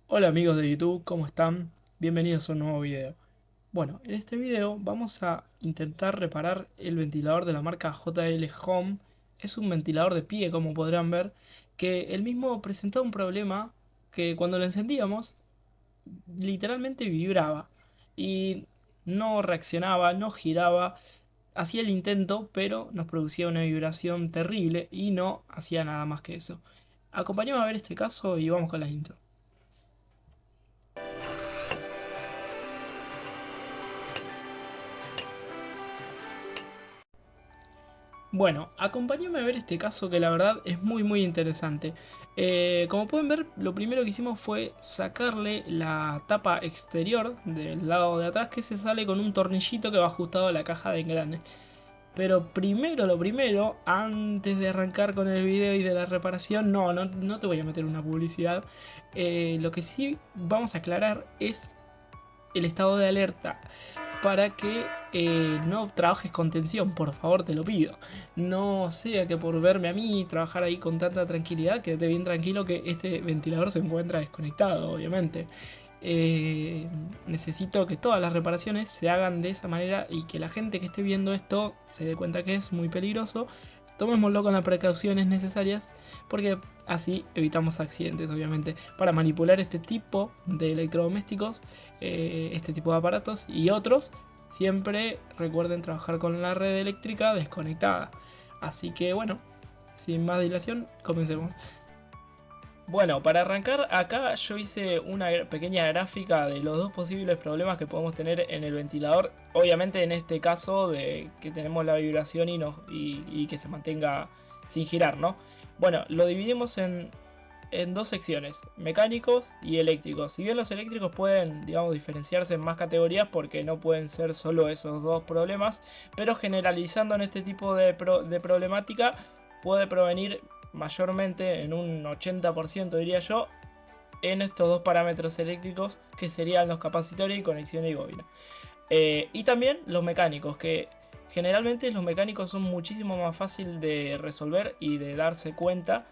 Hola amigos de YouTube, ¿cómo están? Bienvenidos a un nuevo video. Bueno, en este video vamos a intentar reparar el ventilador de la marca JL Home. Es un ventilador de pie, como podrán ver, que el mismo presentaba un problema que cuando lo encendíamos, literalmente vibraba y no reaccionaba, no giraba. Hacía el intento, pero nos producía una vibración terrible y no hacía nada más que eso. Acompáñame a ver este caso y vamos con la intro. Bueno, acompáñame a ver este caso que la verdad es muy interesante. Como pueden ver, lo primero que hicimos fue sacarle la tapa exterior del lado de atrás que se sale con un tornillito que va ajustado a la caja de engrane. Pero primero, lo primero, antes de arrancar con el video y de la reparación, no te voy a meter una publicidad. Lo que sí vamos a aclarar es el estado de alerta para que no trabajes con tensión, por favor te lo pido. No sea que por verme a mí trabajar ahí con tanta tranquilidad, quédate bien tranquilo que este ventilador se encuentra desconectado, obviamente. Necesito que todas las reparaciones se hagan de esa manera y que la gente que esté viendo esto se dé cuenta que es muy peligroso. Tomémoslo con las precauciones necesarias porque así evitamos accidentes, obviamente. Para manipular este tipo de electrodomésticos, este tipo de aparatos y otros, siempre recuerden trabajar con la red eléctrica desconectada. Así que bueno, sin más dilación, comencemos. Bueno, para arrancar acá yo hice una pequeña gráfica de los dos posibles problemas que podemos tener en el ventilador. Obviamente en este caso de que tenemos la vibración y que se mantenga sin girar, ¿no? Bueno, lo dividimos en dos secciones, mecánicos y eléctricos. Si bien los eléctricos pueden, digamos, diferenciarse en más categorías porque no pueden ser solo esos dos problemas, pero generalizando en este tipo de problemática puede provenir mayormente en un 80% diría yo en estos dos parámetros eléctricos que serían los capacitores y conexiones y bobina. Y también los mecánicos, que generalmente los mecánicos son muchísimo más fácil de resolver y de darse cuenta.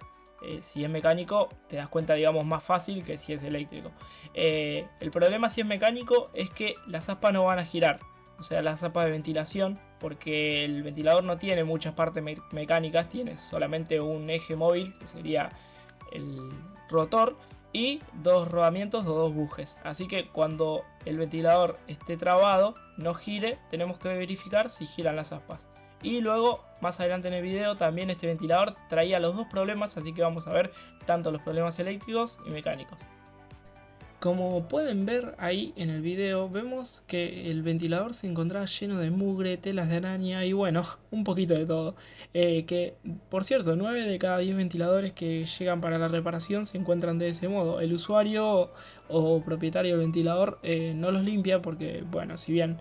Si es mecánico, te das cuenta, digamos, más fácil que si es eléctrico. El problema si es mecánico es que las aspas no van a girar. O sea, las aspas de ventilación, porque el ventilador no tiene muchas partes mecánicas, tiene solamente un eje móvil, que sería el rotor, y dos rodamientos o dos bujes. Así que cuando el ventilador esté trabado, no gire, tenemos que verificar si giran las aspas. Y luego, más adelante en el video, también este ventilador traía los dos problemas, así que vamos a ver tanto los problemas eléctricos y mecánicos. Como pueden ver ahí en el video, vemos que el ventilador se encontraba lleno de mugre, telas de araña y bueno, un poquito de todo. Que por cierto, 9 de cada 10 ventiladores que llegan para la reparación se encuentran de ese modo. El usuario o propietario del ventilador no los limpia porque, bueno, si bien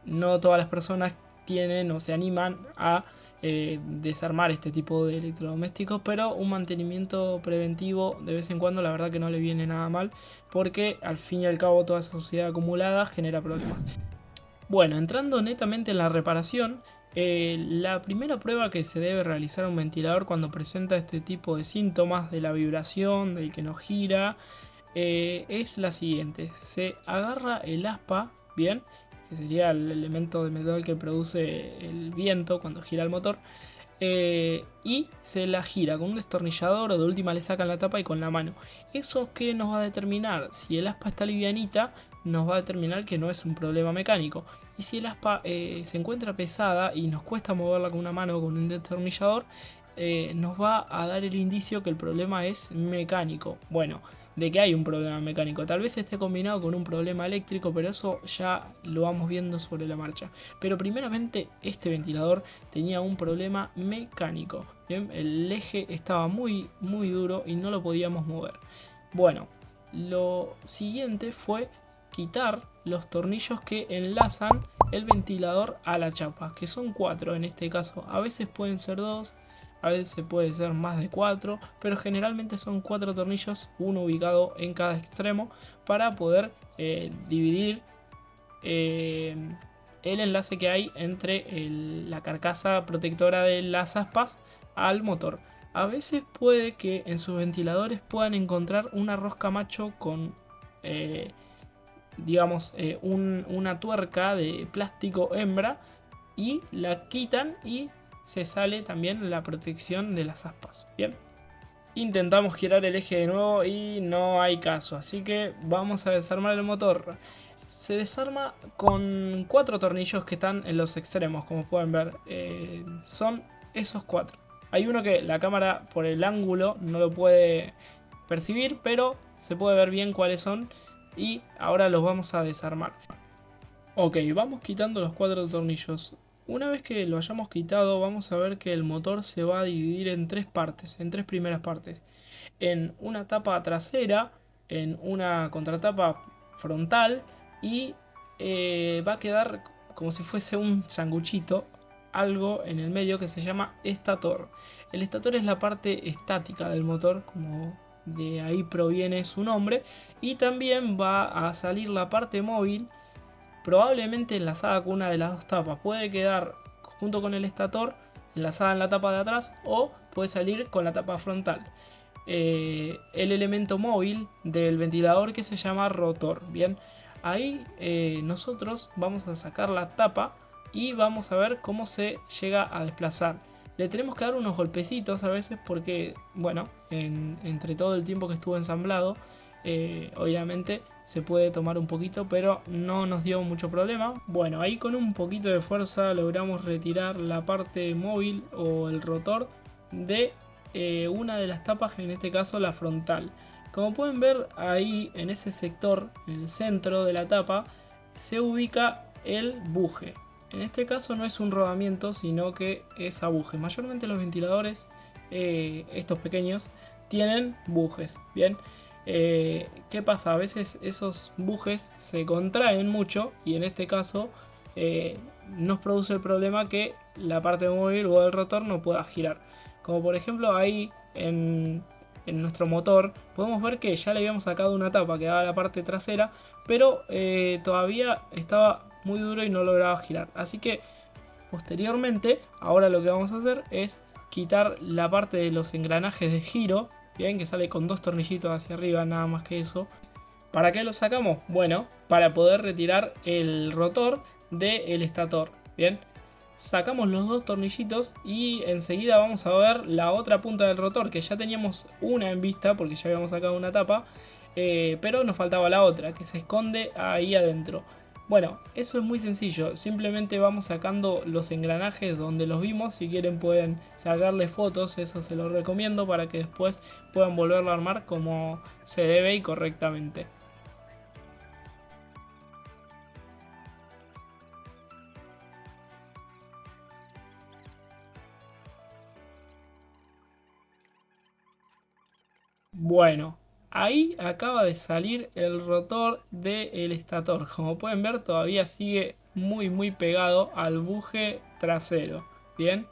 no todas las personas tienen o se animan a desarmar este tipo de electrodomésticos, pero un mantenimiento preventivo de vez en cuando la verdad que no le viene nada mal, porque al fin y al cabo toda esa suciedad acumulada genera problemas. Bueno, entrando netamente en la reparación, la primera prueba que se debe realizar a un ventilador cuando presenta este tipo de síntomas de la vibración, del que no gira, es la siguiente. Se agarra el aspa, bien, que sería el elemento de metal que produce el viento cuando gira el motor, y se la gira con un destornillador o de última le sacan la tapa y con la mano. ¿Eso qué nos va a determinar? Si el aspa está livianita, nos va a determinar que no es un problema mecánico. Y si el aspa se encuentra pesada y nos cuesta moverla con una mano o con un destornillador, nos va a dar el indicio que el problema es mecánico. Bueno, de que hay un problema mecánico. Tal vez esté combinado con un problema eléctrico, pero eso ya lo vamos viendo sobre la marcha. Pero primeramente este ventilador tenía un problema mecánico. Bien, el eje estaba muy duro y no lo podíamos mover. Bueno, lo siguiente fue quitar los tornillos que enlazan el ventilador a la chapa, que son 4 en este caso. A veces pueden ser 2, a veces puede ser más de 4, pero generalmente son 4 tornillos, uno ubicado en cada extremo, para poder dividir eh, el enlace que hay entre la carcasa protectora de las aspas al motor. A veces puede que en sus ventiladores puedan encontrar una rosca macho con, digamos, una tuerca de plástico hembra y la quitan y se sale también la protección de las aspas. Bien. Intentamos girar el eje de nuevo y no hay caso, así que vamos a desarmar el motor. Se desarma con 4 tornillos que están en los extremos, como pueden ver. Son esos 4. Hay uno que la cámara por el ángulo no lo puede percibir, pero se puede ver bien cuáles son y ahora los vamos a desarmar. Ok, vamos quitando los 4 tornillos. Una vez que lo hayamos quitado, vamos a ver que el motor se va a dividir en 3 partes, en 3 primeras partes. En una tapa trasera, en una contratapa frontal y va a quedar como si fuese un sanguchito, algo en el medio que se llama estator. El estator es la parte estática del motor, como de ahí proviene su nombre, y también va a salir la parte móvil, probablemente enlazada con una de las dos tapas. Puede quedar junto con el estator enlazada en la tapa de atrás o puede salir con la tapa frontal. El elemento móvil del ventilador que se llama rotor. Bien, ahí nosotros vamos a sacar la tapa y vamos a ver cómo se llega a desplazar. Le tenemos que dar unos golpecitos a veces porque, bueno, entre todo el tiempo que estuvo ensamblado, obviamente se puede tomar un poquito, pero no nos dio mucho problema. Bueno, ahí con un poquito de fuerza logramos retirar la parte móvil o el rotor de una de las tapas, en este caso la frontal. Como pueden ver ahí en ese sector, en el centro de la tapa, se ubica el buje. En este caso no es un rodamiento, sino que es a buje. Mayormente los ventiladores, estos pequeños, tienen bujes. Bien, ¿qué pasa? A veces esos bujes se contraen mucho y en este caso nos produce el problema que la parte móvil o el rotor no pueda girar. Como por ejemplo ahí en nuestro motor podemos ver que ya le habíamos sacado una tapa que daba la parte trasera, pero todavía estaba muy duro y no lograba girar. Así que posteriormente, ahora lo que vamos a hacer es quitar la parte de los engranajes de giro, bien, que sale con 2 tornillitos hacia arriba, nada más que eso. ¿Para qué lo sacamos? Bueno, para poder retirar el rotor del estator. Bien, sacamos los 2 tornillitos y enseguida vamos a ver la otra punta del rotor, que ya teníamos una en vista porque ya habíamos sacado una tapa, pero nos faltaba la otra que se esconde ahí adentro. Bueno, eso es muy sencillo, simplemente vamos sacando los engranajes donde los vimos. Si quieren pueden sacarle fotos, eso se los recomiendo para que después puedan volverlo a armar como se debe y correctamente. Bueno, ahí acaba de salir el rotor del estator. Como pueden ver, todavía sigue muy pegado al buje trasero. Bien,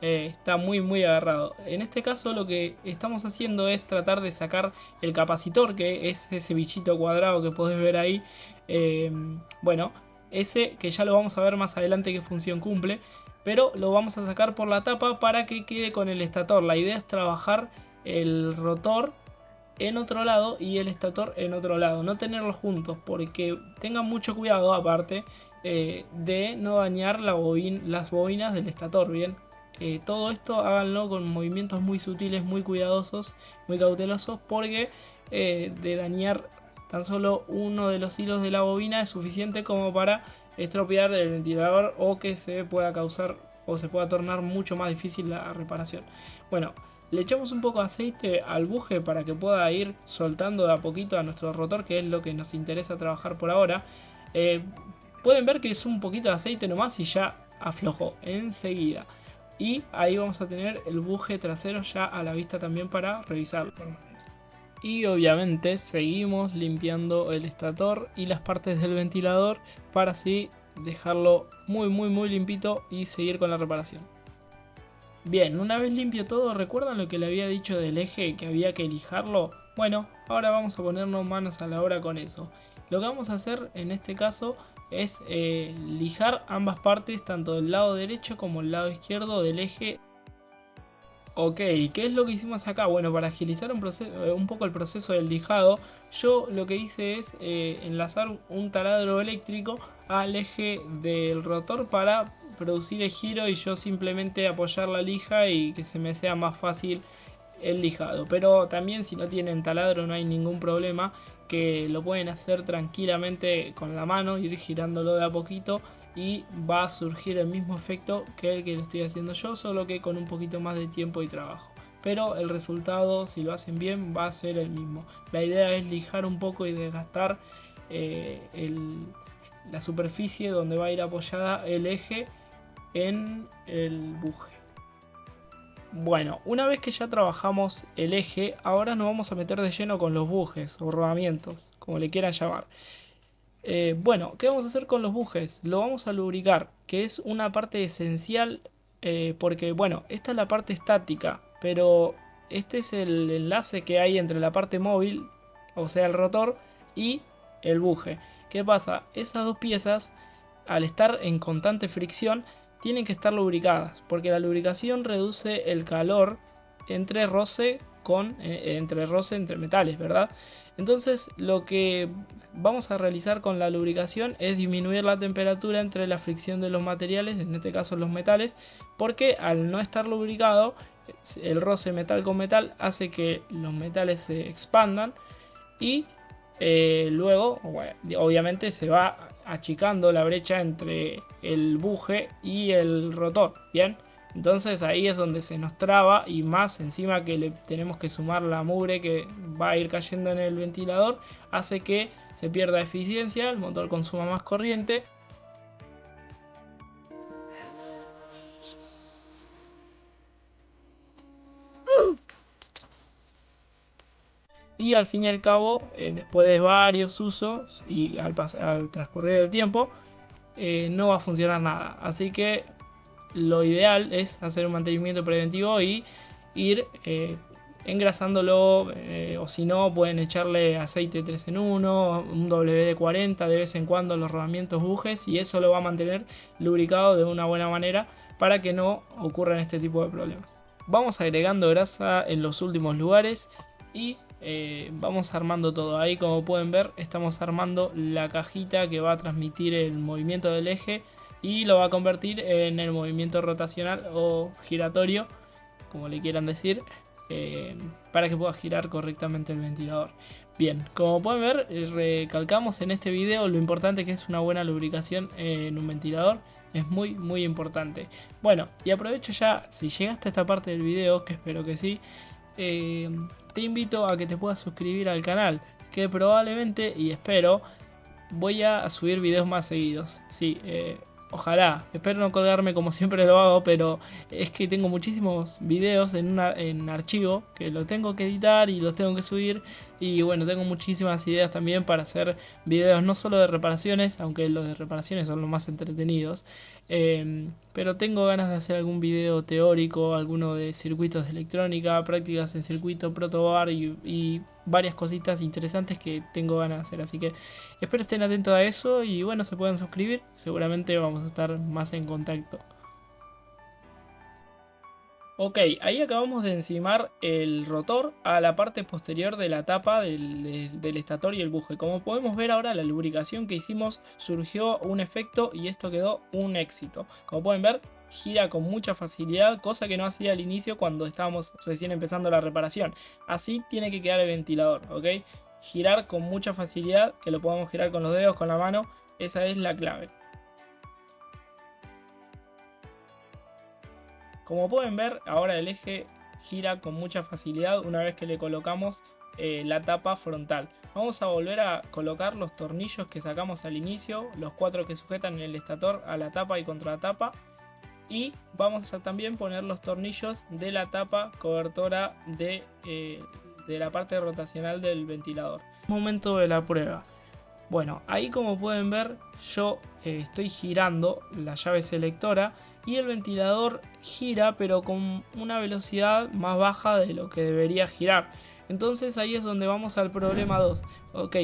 está muy agarrado. En este caso lo que estamos haciendo es tratar de sacar el capacitor, que es ese bichito cuadrado que podés ver ahí. Eh, bueno, ese que ya lo vamos a ver más adelante qué función cumple, pero lo vamos a sacar por la tapa para que quede con el estator. La idea es trabajar el rotor en otro lado y el estator en otro lado, no tenerlos juntos, porque tengan mucho cuidado aparte de no dañar las bobinas del estator. Bien, todo esto háganlo con movimientos muy sutiles, muy cuidadosos, muy cautelosos, porque de dañar tan solo uno de los hilos de la bobina es suficiente como para estropear el ventilador o que se pueda causar o se pueda tornar mucho más difícil la reparación. Bueno, le echamos un poco de aceite al buje para que pueda ir soltando de a poquito a nuestro rotor, que es lo que nos interesa trabajar por ahora. Pueden ver que es un poquito de aceite nomás y ya aflojó enseguida. Y ahí vamos a tener el buje trasero ya a la vista también para revisarlo. Y obviamente seguimos limpiando el estator y las partes del ventilador para así dejarlo muy limpito y seguir con la reparación. Bien, una vez limpio todo, ¿recuerdan lo que le había dicho del eje, que había que lijarlo? Bueno, ahora vamos a ponernos manos a la obra con eso. Lo que vamos a hacer en este caso es lijar ambas partes, tanto del lado derecho como el lado izquierdo del eje. Ok, ¿qué es lo que hicimos acá? Bueno, para agilizar un poco el proceso del lijado, yo lo que hice es enlazar un taladro eléctrico al eje del rotor para producir el giro y yo simplemente apoyar la lija y que se me sea más fácil el lijado. Pero también si no tienen taladro no hay ningún problema, que lo pueden hacer tranquilamente con la mano, ir girándolo de a poquito y va a surgir el mismo efecto que el que lo estoy haciendo yo, solo que con un poquito más de tiempo y trabajo. Pero el resultado, si lo hacen bien, va a ser el mismo. La idea es lijar un poco y desgastar la superficie donde va a ir apoyada el eje en el buje. Bueno, una vez que ya trabajamos el eje, ahora nos vamos a meter de lleno con los bujes o rodamientos, como le quieran llamar. Bueno, ¿qué vamos a hacer con los bujes? Lo vamos a lubricar, que es una parte esencial porque, bueno, esta es la parte estática, pero este es el enlace que hay entre la parte móvil, o sea el rotor, y el buje. ¿Qué pasa? Esas dos piezas, al estar en constante fricción, tienen que estar lubricadas, porque la lubricación reduce el calor entre roce entre metales, ¿verdad? Entonces lo que vamos a realizar con la lubricación es disminuir la temperatura entre la fricción de los materiales, en este caso los metales, porque al no estar lubricado, el roce metal con metal hace que los metales se expandan y luego, bueno, obviamente se va achicando la brecha entre el buje y el rotor, ¿bien? Entonces ahí es donde se nos traba y más encima que le tenemos que sumar la mugre que va a ir cayendo en el ventilador, hace que se pierda eficiencia, el motor consuma más corriente. Y al fin y al cabo, después de varios usos y al transcurrir el tiempo, no va a funcionar nada. Así que lo ideal es hacer un mantenimiento preventivo y ir engrasándolo, o si no pueden echarle aceite 3 en 1, un WD-40 de vez en cuando los rodamientos bujes, y eso lo va a mantener lubricado de una buena manera para que no ocurran este tipo de problemas. Vamos agregando grasa en los últimos lugares y vamos armando todo. Ahí, como pueden ver, estamos armando la cajita que va a transmitir el movimiento del eje y lo va a convertir en el movimiento rotacional o giratorio, como le quieran decir, para que pueda girar correctamente el ventilador. Bien, como pueden ver, recalcamos en este video lo importante que es una buena lubricación en un ventilador. Es muy importante. Bueno, y aprovecho ya, si llegaste a esta parte del video, que espero que sí, te invito a que te puedas suscribir al canal, que probablemente, y espero, voy a subir videos más seguidos. Sí, ojalá, espero no colgarme como siempre lo hago, pero es que tengo muchísimos videos en archivo que los tengo que editar y los tengo que subir. Y bueno, tengo muchísimas ideas también para hacer videos no solo de reparaciones, aunque los de reparaciones son los más entretenidos. Pero tengo ganas de hacer algún video teórico, alguno de circuitos de electrónica, prácticas en circuito, protobar y varias cositas interesantes que tengo ganas de hacer. Así que espero estén atentos a eso y bueno, se puedan suscribir. Seguramente vamos a estar más en contacto. Ok, ahí acabamos de encimar el rotor a la parte posterior de la tapa del estator y el buje. Como podemos ver ahora, la lubricación que hicimos surgió un efecto y esto quedó un éxito. Como pueden ver, gira con mucha facilidad, cosa que no hacía al inicio cuando estábamos recién empezando la reparación. Así tiene que quedar el ventilador, ¿ok? Girar con mucha facilidad, que lo podamos girar con los dedos, con la mano, esa es la clave. Como pueden ver, ahora el eje gira con mucha facilidad una vez que le colocamos la tapa frontal. Vamos a volver a colocar los tornillos que sacamos al inicio, los 4 que sujetan el estator a la tapa y contra la tapa. Y vamos a también poner los tornillos de la tapa cobertora de la parte rotacional del ventilador. Momento de la prueba. Bueno, ahí como pueden ver, yo estoy girando la llave selectora y el ventilador gira, pero con una velocidad más baja de lo que debería girar. Entonces ahí es donde vamos al problema 2. Ok,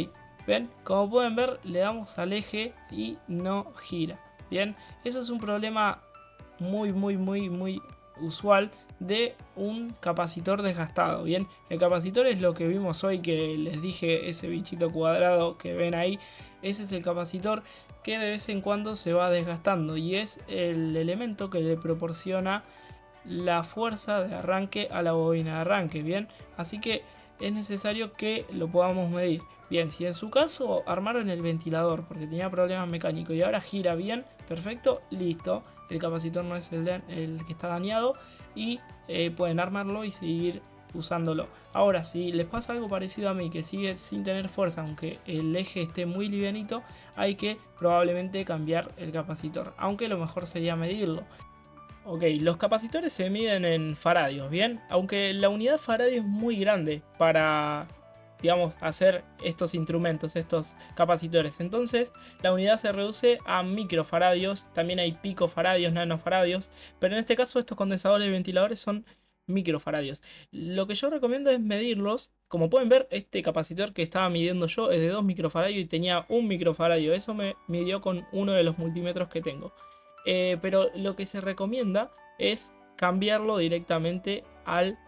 ven, como pueden ver, le damos al eje y no gira. Bien, eso es un problema muy usual de un capacitor desgastado. Bien, el capacitor es lo que vimos hoy, que les dije, ese bichito cuadrado que ven ahí. Ese es el capacitor que de vez en cuando se va desgastando y es el elemento que le proporciona la fuerza de arranque a la bobina de arranque. Bien, así que es necesario que lo podamos medir. Bien, si en su caso armaron el ventilador porque tenía problemas mecánicos y ahora gira bien, perfecto, listo. El capacitor no es el que está dañado y pueden armarlo y seguir usándolo. Ahora, si les pasa algo parecido a mí, que sigue sin tener fuerza, aunque el eje esté muy livianito, hay que probablemente cambiar el capacitor, aunque lo mejor sería medirlo. Ok, los capacitores se miden en faradios, ¿bien? Aunque la unidad faradio es muy grande para, digamos, hacer estos instrumentos, estos capacitores. Entonces, la unidad se reduce a microfaradios, también hay picofaradios, nanofaradios, pero en este caso estos condensadores y ventiladores son microfaradios. Lo que yo recomiendo es medirlos. Como pueden ver, este capacitor que estaba midiendo yo es de 2 microfaradios y tenía 1 microfaradio. Eso me midió con uno de los multímetros que tengo. Pero lo que se recomienda es cambiarlo directamente al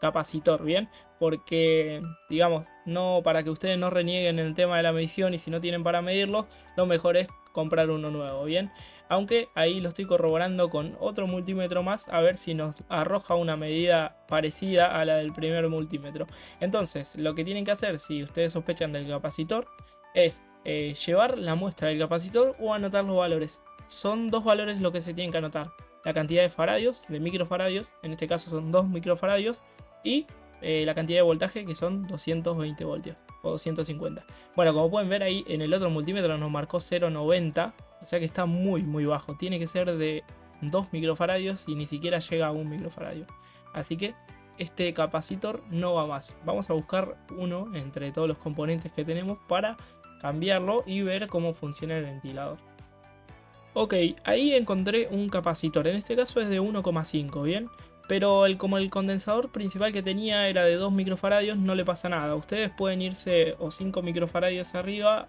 capacitor, ¿bien? Porque, digamos, no, para que ustedes no renieguen el tema de la medición y si no tienen para medirlo, lo mejor es comprar uno nuevo, ¿bien? Aunque ahí lo estoy corroborando con otro multímetro más a ver si nos arroja una medida parecida a la del primer multímetro. Entonces, lo que tienen que hacer si ustedes sospechan del capacitor es llevar la muestra del capacitor o anotar los valores. Son dos valores lo que se tienen que anotar: la cantidad de faradios, de microfaradios, en este caso son 2 microfaradios, y la cantidad de voltaje, que son 220 voltios o 250. Bueno, como pueden ver ahí en el otro multímetro nos marcó 0,90, o sea que está muy bajo. Tiene que ser de 2 microfaradios y ni siquiera llega a 1 microfaradio. Así que este capacitor no va más. Vamos a buscar uno entre todos los componentes que tenemos para cambiarlo y ver cómo funciona el ventilador. Ok, ahí encontré un capacitor, en este caso es de 1,5, ¿bien? Pero como el condensador principal que tenía era de 2 microfaradios, no le pasa nada. Ustedes pueden irse o 5 microfaradios arriba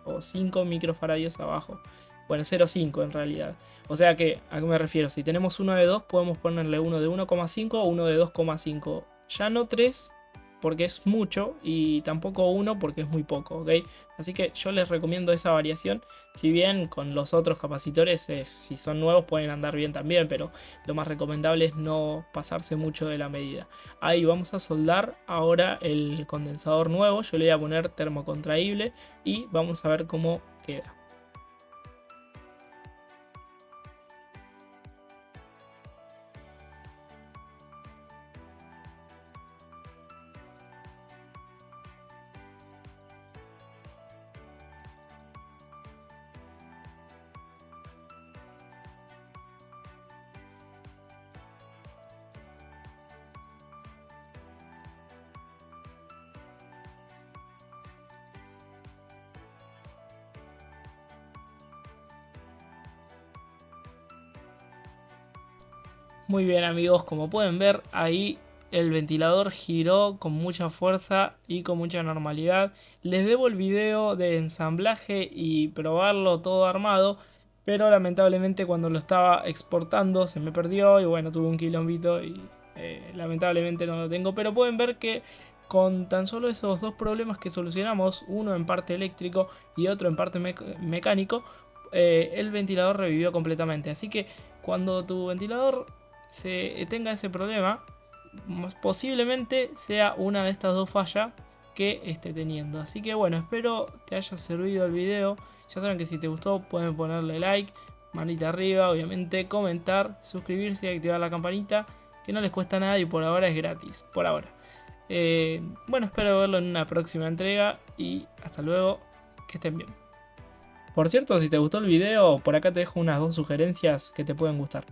o 5 microfaradios abajo. Bueno, 0,5 en realidad. O sea que, ¿a qué me refiero? Si tenemos uno de 2, podemos ponerle uno de 1,5 o uno de 2,5. Ya no 3, porque es mucho, y tampoco 1 porque es muy poco, ¿ok? Así que yo les recomiendo esa variación. Si bien con los otros capacitores, si son nuevos, pueden andar bien también, pero lo más recomendable es no pasarse mucho de la medida. Ahí vamos a soldar ahora el condensador nuevo. Yo le voy a poner termocontraíble y vamos a ver cómo queda. Muy bien amigos, como pueden ver ahí el ventilador giró con mucha fuerza y con mucha normalidad. Les debo el video de ensamblaje y probarlo todo armado, pero lamentablemente cuando lo estaba exportando se me perdió y bueno, tuve un quilombito y lamentablemente no lo tengo. Pero pueden ver que con tan solo esos dos problemas que solucionamos, uno en parte eléctrico y otro en parte mecánico, el ventilador revivió completamente. Así que cuando tu ventilador tenga ese problema, posiblemente sea una de estas dos fallas que esté teniendo. Así que bueno, espero te haya servido el video. Ya saben que si te gustó pueden ponerle like, manita arriba, obviamente, comentar, suscribirse y activar la campanita, que no les cuesta nada y por ahora es gratis, por ahora. Bueno, espero verlo en una próxima entrega y hasta luego, que estén bien. Por cierto, si te gustó el video, por acá te dejo unas dos sugerencias que te pueden gustar.